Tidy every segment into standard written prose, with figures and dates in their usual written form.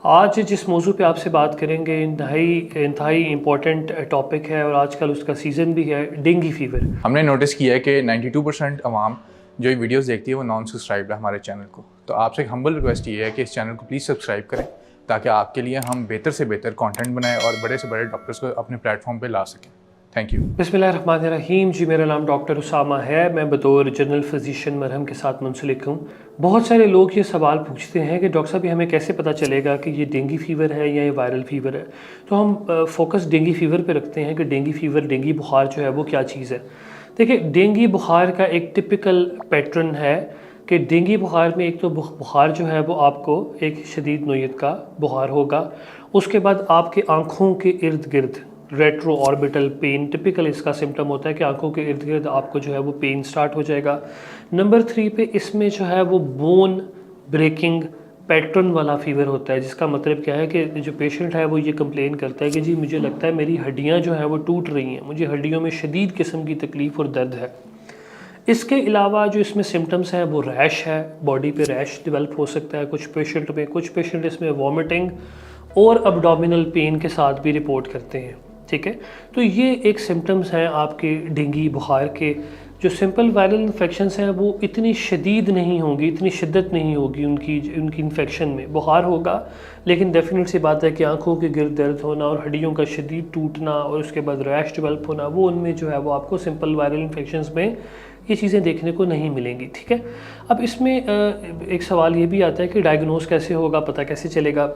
आज जिस मौजू पे आपसे बात करेंगे इंतहाई इम्पोर्टेंट टॉपिक है और आजकल उसका सीज़न भी है, डेंगू फीवर। हमने नोटिस किया है कि 92% अवाम जो ये वीडियोस देखती है वो नॉन सब्सक्राइब है हमारे चैनल को। तो आपसे एक हम्बल रिक्वेस्ट ये है कि इस चैनल को प्लीज़ सब्सक्राइब करें ताकि आपके लिए हम बेहतर से बेहतर कंटेंट बनाएं और बड़े से बड़े डॉक्टर्स को अपने प्लेटफॉर्म पे ला सकें। Thank you. बिस्मिल्लाहिर्रहमानिर्रहीम। जी, मेरा नाम डॉक्टर उसामा है। मैं बतौर जनरल फिजिशियन मरहम के साथ मुंसलिक हूँ। बहुत सारे लोग ये सवाल पूछते हैं कि डॉक्टर साहब हमें कैसे पता चलेगा कि ये डेंगू फीवर है या ये वायरल फीवर है। तो हम फोकस डेंगू फीवर पे रखते हैं कि डेंगू फीवर, डेंगू बुखार जो है वो क्या चीज़ है। देखिए, डेंगू बुखार का एक टिपिकल पैटर्न है कि डेंगू बुखार में एक तो बुखार जो है वो आपको एक शदीद नोयत का बुखार होगा। उसके बाद आपके आँखों के इर्द गिर्द रेट्रो ऑर्बिटल पेन टिपिकल इसका सिम्टम होता है कि आंखों के इर्द गिर्द आपको जो है वो पेन स्टार्ट हो जाएगा। नंबर 3 पे इसमें जो है वो बोन ब्रेकिंग पैटर्न वाला फीवर होता है, जिसका मतलब क्या है कि जो पेशेंट है वो ये कंप्लेन करता है कि जी मुझे लगता है मेरी हड्डियां जो हैं वो टूट रही हैं, मुझे हड्डियों में शदीद किस्म की तकलीफ़ और दर्द है। इसके अलावा जो इसमें सिम्टम्स हैं वो रैश है, बॉडी पे रैश डेवलप हो सकता है कुछ पेशेंट में। कुछ पेशेंट इसमें वॉमिटिंग और अब्डोमिनल पेन के साथ भी रिपोर्ट करते हैं। ठीक है, तो ये एक सिम्टम्स हैं आपके डेंगू बुखार के। जो सिंपल वायरल इन्फेक्शंस हैं वो इतनी शदीद नहीं होंगी, इतनी शिद्दत नहीं होगी उनकी इन्फेक्शन में। बुखार होगा लेकिन डेफिनेट सी बात है कि आंखों के गिर्द दर्द होना और हड्डियों का शदीद टूटना और उसके बाद रैश डेवलप होना, वो उनमें जो है वो आपको सिंपल वायरल इन्फेक्शंस में ये चीज़ें देखने को नहीं मिलेंगी। ठीक है, अब इसमें एक सवाल ये भी आता है कि डायग्नोस कैसे होगा, पता कैसे चलेगा।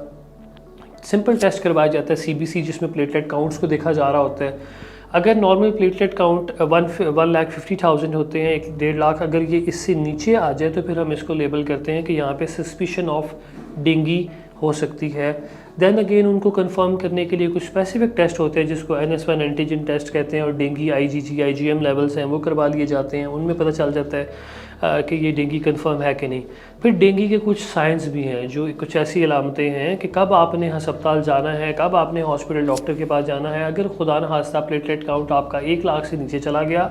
सिंपल टेस्ट करवाया जाता है सीबीसी, जिसमें प्लेटलेट काउंट्स को देखा जा रहा होता है। अगर नॉर्मल प्लेटलेट काउंट 1,50,000 होते हैं, 1.5 लाख, अगर ये इससे नीचे आ जाए तो फिर हम इसको लेबल करते हैं कि यहाँ पे सस्पिशन ऑफ डेंगू हो सकती है। देन अगेन उनको कंफर्म करने के लिए कुछ स्पेसिफिक टेस्ट होते हैं जिसको NS1 एंटीजन टेस्ट कहते हैं, और डेंगू IgG IgM लेवल्स हैं वो करवा लिए जाते हैं। उनमें पता चल जाता है कि ये डेंगू कंफर्म है कि नहीं। फिर डेंगू के कुछ साइंस भी हैं, जो कुछ ऐसी अलामतें हैं कि कब आपने अस्पताल जाना है, कब आपने हॉस्पिटल डॉक्टर के पास जाना है। अगर खुदा न खास्ता प्लेटलेट काउंट आपका 1 लाख से नीचे चला गया,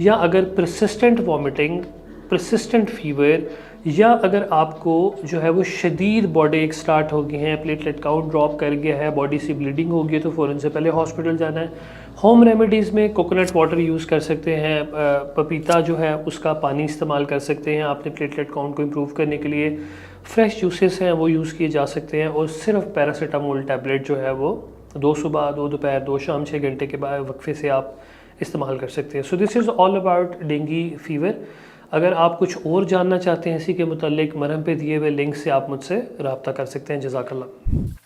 या अगर परसिस्टेंट वॉमिटिंग, परसिस्टेंट फीवर, या अगर आपको जो है वो शदीद बॉडी एक स्टार्ट हो गई हैं, प्लेटलेट काउंट ड्रॉप कर गया है, बॉडी से ब्लीडिंग हो गई है, तो फ़ौरन से पहले हॉस्पिटल जाना है। होम रेमेडीज़ में कोकोनट वाटर यूज़ कर सकते हैं, पपीता जो है उसका पानी इस्तेमाल कर सकते हैं आपने प्लेटलेट काउंट को इम्प्रूव करने के लिए। फ्रेश जूसेस हैं वो यूज़ किए जा सकते हैं, और सिर्फ पैरासीटामोल टैबलेट जो है वो 2 सुबह 2 दोपहर 2 शाम 6 घंटे के बाद वक्फे से आप इस्तेमाल कर सकते हैं। So this is all about dengue fever. अगर आप कुछ और जानना चाहते हैं इसी के मुतालिक, मरहम पे दिए हुए लिंक से आप मुझसे रब्ता कर सकते हैं। जज़ाकल्लाह।